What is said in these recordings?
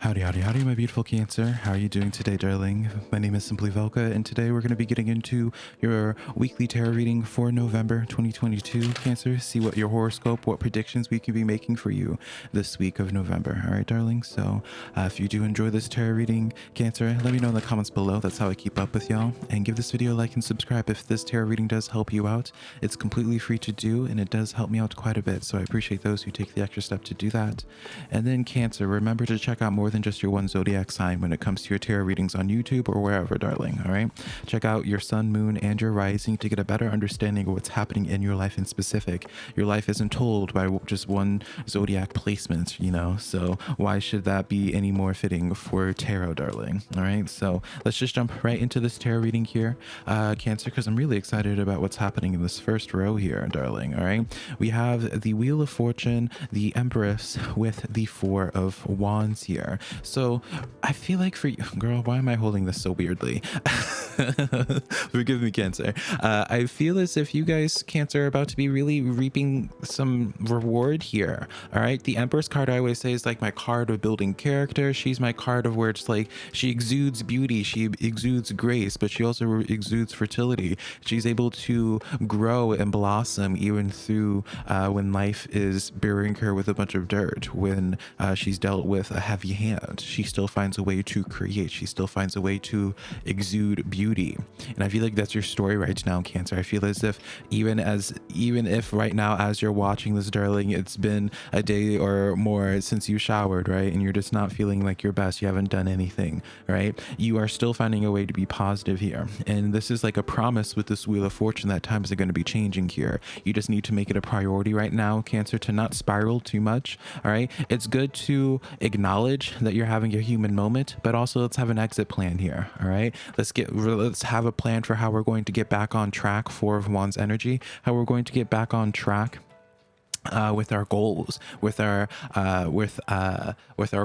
Howdy, howdy, howdy, my beautiful Cancer. How are you doing today, darling? My name is SimplyVelca, and today we're going to be getting into your weekly tarot reading for November 2022, Cancer. See what your horoscope, what predictions we can be making for you this week of November. All right, darling? So if you do enjoy this tarot reading, Cancer, let me know in the comments below. That's how I keep up with y'all. And give this video a like and subscribe if this tarot reading does help you out. It's completely free to do, and it does help me out quite a bit. So I appreciate those who take the extra step to do that. And then, Cancer, remember to check out more than just your one zodiac sign when it comes to your tarot readings on YouTube or wherever, darling. All right, check out your sun, moon, and your rising to get a better understanding of what's happening in your life in specific. Your life isn't told by just one zodiac placement, you know, so why should that be any more fitting for tarot, darling? All right, so let's just jump right into this tarot reading here, Cancer, because I'm really excited about what's happening in this first row here, darling. All right, we have the Wheel of Fortune, the Empress, with the Four of Wands here. So I feel like for you, girl, why am I holding this so weirdly? Forgive me, Cancer. I feel as if you guys, Cancer, are about to be really reaping some reward here. All right, the Empress card I always say is like my card of building character. She's my card of where it's like she exudes beauty, she exudes grace, but she also exudes fertility. She's able to grow and blossom even through when life is burying her with a bunch of dirt, when she's dealt with a heavy hand. She still finds a way to create. She still finds a way to exude beauty. And I feel like that's your story right now, Cancer. I feel as if even if right now as you're watching this, darling, it's been a day or more since you showered, right? And you're just not feeling like your best. You haven't done anything, right? You are still finding a way to be positive here. And this is like a promise with this Wheel of Fortune that times are going to be changing here. You just need to make it a priority right now, Cancer, to not spiral too much. All right. It's good to acknowledge that you're having a human moment, but also let's have an exit plan here. All right, let's have a plan for how we're going to get back on track. Four of Wands energy, how we're going to get back on track with our goals, with our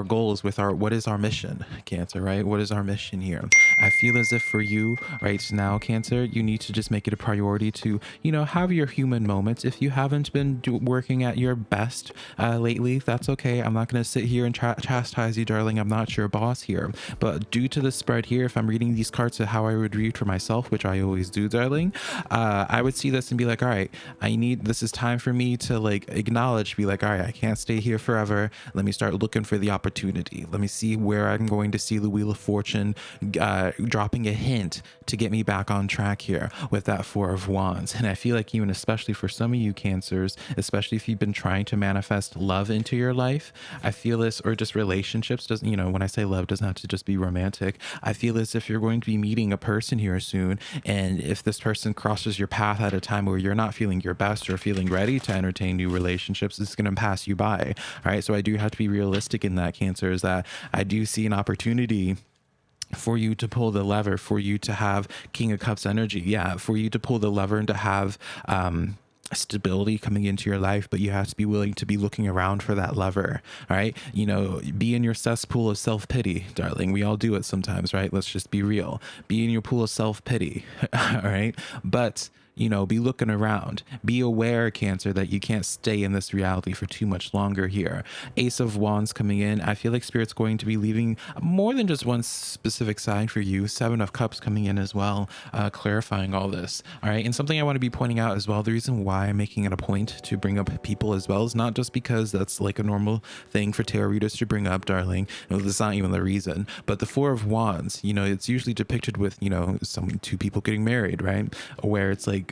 goals, with our what is our mission, Cancer, right? What is our mission here? I feel as if for you right now, Cancer, you need to just make it a priority to, you know, have your human moments. If you haven't been working at your best lately, that's okay. I'm not going to sit here and chastise you, darling. I'm not your boss here, but due to the spread here, if I'm reading these cards to how I would read for myself, which I always do, darling, I would see this and be like, all right, this is time for me to like acknowledge, be like, all right, I can't stay here forever. Let me start looking for the opportunity. Let me see where I'm going to see the Wheel of Fortune dropping a hint to get me back on track here with that Four of Wands. And I feel like even especially for some of you Cancers, especially if you've been trying to manifest love into your life, I feel this, or just relationships, doesn't, you know, when I say love, doesn't have to just be romantic. I feel as if you're going to be meeting a person here soon, and if this person crosses your path at a time where you're not feeling your best or feeling ready to entertain new relationships, it's going to pass you by. All right, so I do have to be realistic in that, Cancer, is that I do see an opportunity for you to pull the lever, for you to have King of Cups energy, yeah, for you to pull the lever and to have stability coming into your life, but you have to be willing to be looking around for that lever. All right, you know, be in your cesspool of self-pity, darling. We all do it sometimes, right? Let's just be real. Be in your pool of self-pity. All right, but you know, be looking around. Be aware, Cancer, that you can't stay in this reality for too much longer here. Ace of Wands coming in. I feel like Spirit's going to be leaving more than just one specific side for you. Seven of Cups coming in as well, clarifying all this. All right, and something I want to be pointing out as well, the reason why I'm making it a point to bring up people as well is not just because that's like a normal thing for tarot readers to bring up, darling. That's not even the reason. But the Four of Wands, you know, it's usually depicted with, you know, two people getting married, right? Where it's like,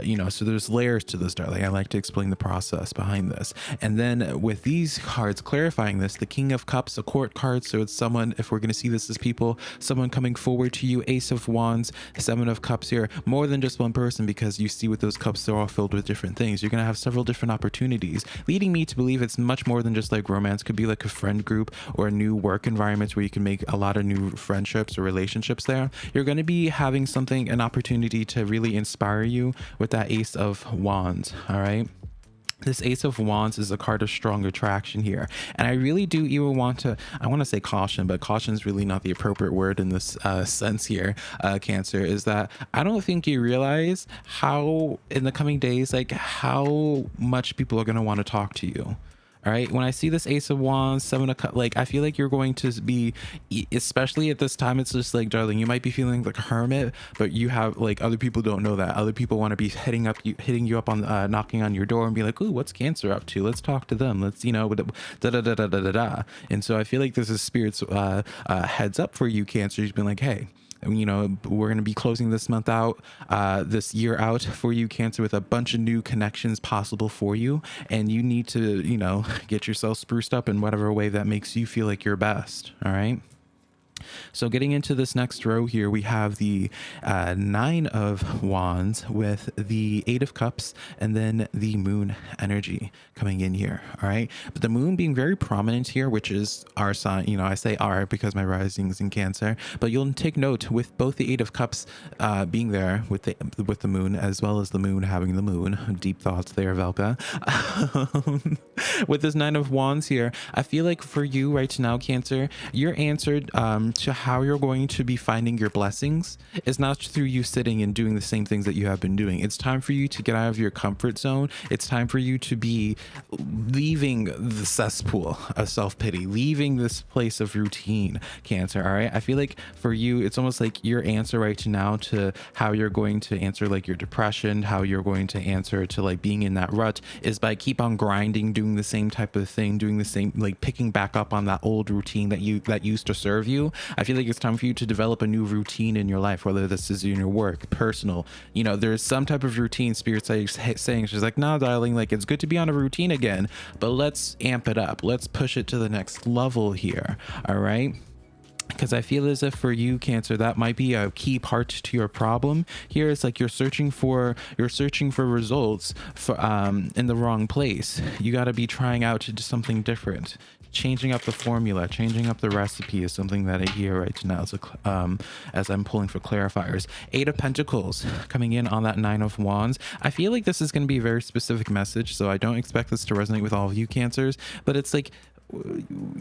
you know, so there's layers to this, darling. I like to explain the process behind this. And then with these cards clarifying this, the King of Cups, a court card, so it's someone, if we're going to see this as people, someone coming forward to you. Ace of Wands, Seven of Cups here, more than just one person, because you see with those cups, they're all filled with different things. You're going to have several different opportunities, leading me to believe it's much more than just like romance. Could be like a friend group or a new work environment where you can make a lot of new friendships or relationships there. You're going to be having something, an opportunity to really inspire you with that Ace of Wands. All right, this Ace of Wands is a card of strong attraction here, and I really do even want to, I want to say caution, but caution is really not the appropriate word in this sense here, Cancer, is that I don't think you realize how in the coming days, like how much people are going to want to talk to you. All right, when I see this Ace of Wands, Seven of Cups, like I feel like you're going to be, especially at this time, it's just like, darling, you might be feeling like a hermit, but you have like other people don't know that. Other people want to be hitting you up on, knocking on your door and be like, "Ooh, what's Cancer up to? Let's talk to them. Let's, da da da da da da da." And so I feel like this is Spirit's heads up for you, Cancer. He's been like, "Hey, we're going to be closing this month out, this year out for you, Cancer, with a bunch of new connections possible for you. And you need to, get yourself spruced up in whatever way that makes you feel like you're best." All right. So getting into this next row here, we have the Nine of Wands with the Eight of Cups and then the Moon energy coming in here. All right. But the Moon being very prominent here, which is our sign. I say our because my rising is in Cancer, but you'll take note with both the Eight of Cups being there with the Moon, as well as the Moon having the Moon. Deep thoughts there, Velka. With this Nine of Wands here, I feel like for you right now, Cancer, you're answered to how you're going to be finding your blessings is not through you sitting and doing the same things that you have been doing. It's time for you to get out of your comfort zone. It's time for you to be leaving the cesspool of self-pity, leaving this place of routine, Cancer. All right. I feel like for you, it's almost like your answer right now to how you're going to answer like your depression, how you're going to answer to like being in that rut is by keep on grinding, doing the same type of thing, doing the same, like picking back up on that old routine that used to serve you. I feel like it's time for you to develop a new routine in your life, whether this is in your work, personal, there's some type of routine. Spirit saying, she's like, "Nah, darling, like it's good to be on a routine again, but let's amp it up. Let's push it to the next level here." All right. Because I feel as if for you, Cancer, that might be a key part to your problem here. It's like you're searching for results for in the wrong place. You got to be trying out to do something different. Changing up the formula, changing up the recipe is something that I hear right now as I'm pulling for clarifiers. Eight of Pentacles coming in on that Nine of Wands. I feel like this is going to be a very specific message, so I don't expect this to resonate with all of you, Cancers, but it's like,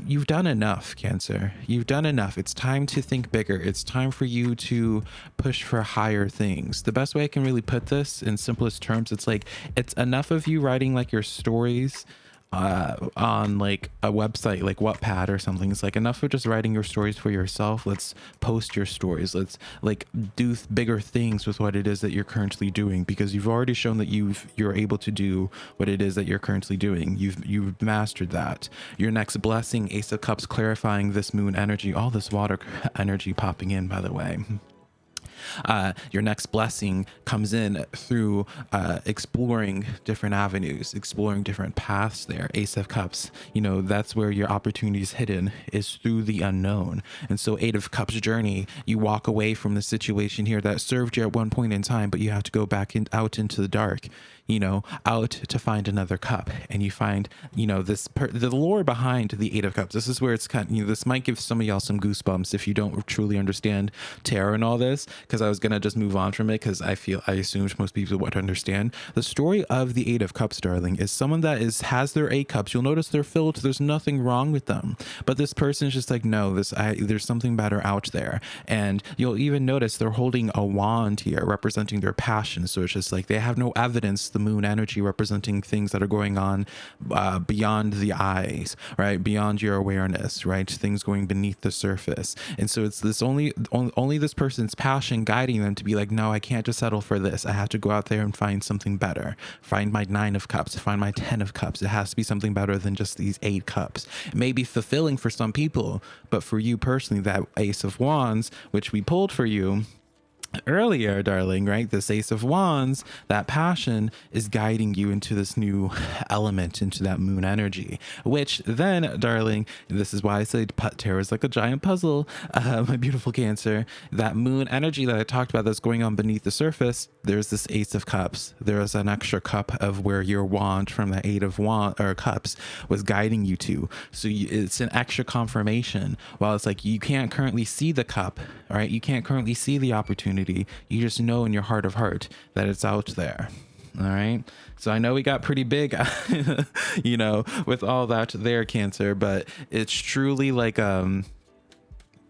you've done enough, Cancer. You've done enough. It's time to think bigger. It's time for you to push for higher things. The best way I can really put this in simplest terms, it's like, it's enough of you writing like your stories on like a website like Wattpad or something. It's like enough of just writing your stories for yourself. Let's post your stories. Let's like do bigger things with what it is that you're currently doing, because you've already shown that you're able to do what it is that you're currently doing. You've mastered that. Your next blessing, Ace of Cups, clarifying this Moon energy, all this water energy popping in, by the way. Your next blessing comes in through exploring different avenues, exploring different paths there. Ace of Cups, that's where your opportunity is hidden, is through the unknown. And so Eight of Cups journey, you walk away from the situation here that served you at one point in time, but you have to go back out into the dark, out to find another cup. And you find, the lore behind the Eight of Cups. This is where it's kind of, this might give some of y'all some goosebumps if you don't truly understand tarot and all this, because I was going to just move on from it because I assumed most people would understand. The story of the Eight of Cups, darling, is someone that has their eight cups. You'll notice they're filled. There's nothing wrong with them. But this person is just like, no, there's something better out there. And you'll even notice they're holding a wand here representing their passion. So it's just like they have no evidence. The Moon energy representing things that are going on beyond the eyes, right? Beyond your awareness, right? Things going beneath the surface. And so it's this only this person's passion guiding them to be like, no, I can't just settle for this. I have to go out there and find something better. Find my Nine of Cups, find my 10 of Cups. It has to be something better than just these 8 cups. It may be fulfilling for some people, but for you personally, that Ace of Wands, which we pulled for you earlier, darling, right? This Ace of Wands, that passion is guiding you into this new element, into that Moon energy, which then, darling, this is why I say tarot is like a giant puzzle, my beautiful Cancer. That Moon energy that I talked about that's going on beneath the surface, there's this Ace of Cups. There's an extra cup of where your wand from the Eight of Cups was guiding you to. So it's an extra confirmation. While it's like you can't currently see the cup, right? You can't currently see the opportunity. You just know in your heart of heart that it's out there. All right. So I know we got pretty big, with all that there, Cancer, but it's truly like,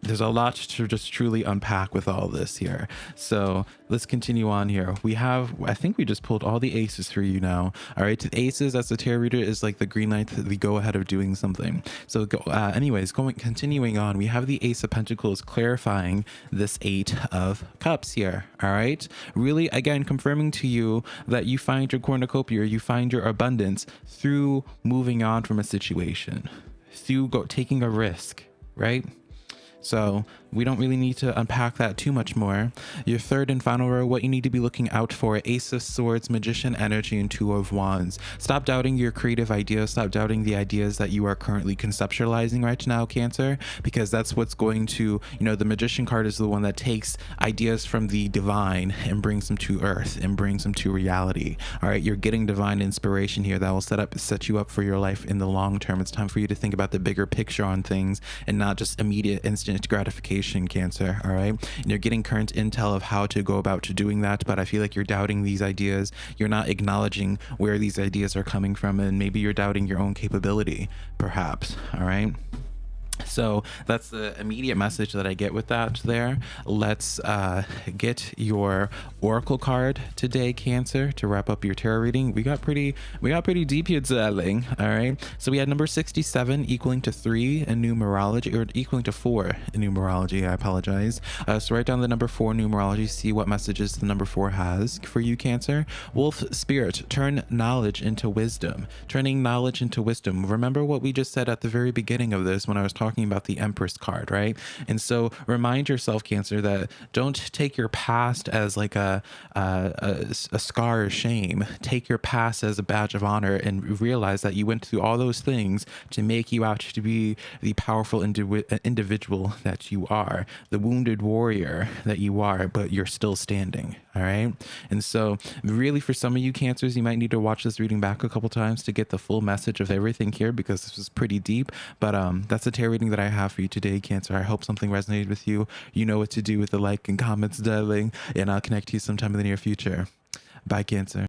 there's a lot to just truly unpack with all this here. So let's continue on here. We have, I think we just pulled all the aces for you now. All right. The aces as a tarot reader is like the green light, the go ahead of doing something. So anyways, continuing on, we have the Ace of Pentacles clarifying this Eight of Cups here. All right. Really, again, confirming to you that you find your cornucopia, you find your abundance through moving on from a situation, through taking a risk, right? So we don't really need to unpack that too much more. Your third and final row, what you need to be looking out for: Ace of Swords, Magician energy, and Two of Wands. Stop doubting your creative ideas. Stop doubting the ideas that you are currently conceptualizing right now, Cancer, because that's what's going to, the Magician card is the one that takes ideas from the divine and brings them to earth and brings them to reality. All right, you're getting divine inspiration here that will set you up for your life in the long term. It's time for you to think about the bigger picture on things and not just immediate instant gratification, Cancer. All right, and you're getting current intel of how to go about doing that, but I feel like you're doubting these ideas. You're not acknowledging where these ideas are coming from, and maybe you're doubting your own capability, perhaps. All right, so that's the immediate message that I get with that there. Let's get your oracle card today, Cancer, to wrap up your tarot reading. We got pretty deep here, darling. All right, so we had number 67 equaling to 3 in numerology, or equaling to 4 in numerology. I apologize. So write down the number 4 numerology, see what messages the number 4 has for you, Cancer. Wolf spirit, turn knowledge into wisdom. Turning knowledge into wisdom. Remember what we just said at the very beginning of this when I was talking about the Empress card, right? And so remind yourself, Cancer, that don't take your past as like a scar of shame. Take your past as a badge of honor and realize that you went through all those things to make you out to be the powerful individual that you are, the wounded warrior that you are, but you're still standing. All right. And so really, for some of you Cancers, you might need to watch this reading back a couple times to get the full message of everything here, because this was pretty deep. But that's the tarot reading that I have for you today, Cancer. I hope something resonated with you. You know what to do with the like and comments, darling, and I'll connect to you sometime in the near future. Bye, Cancer.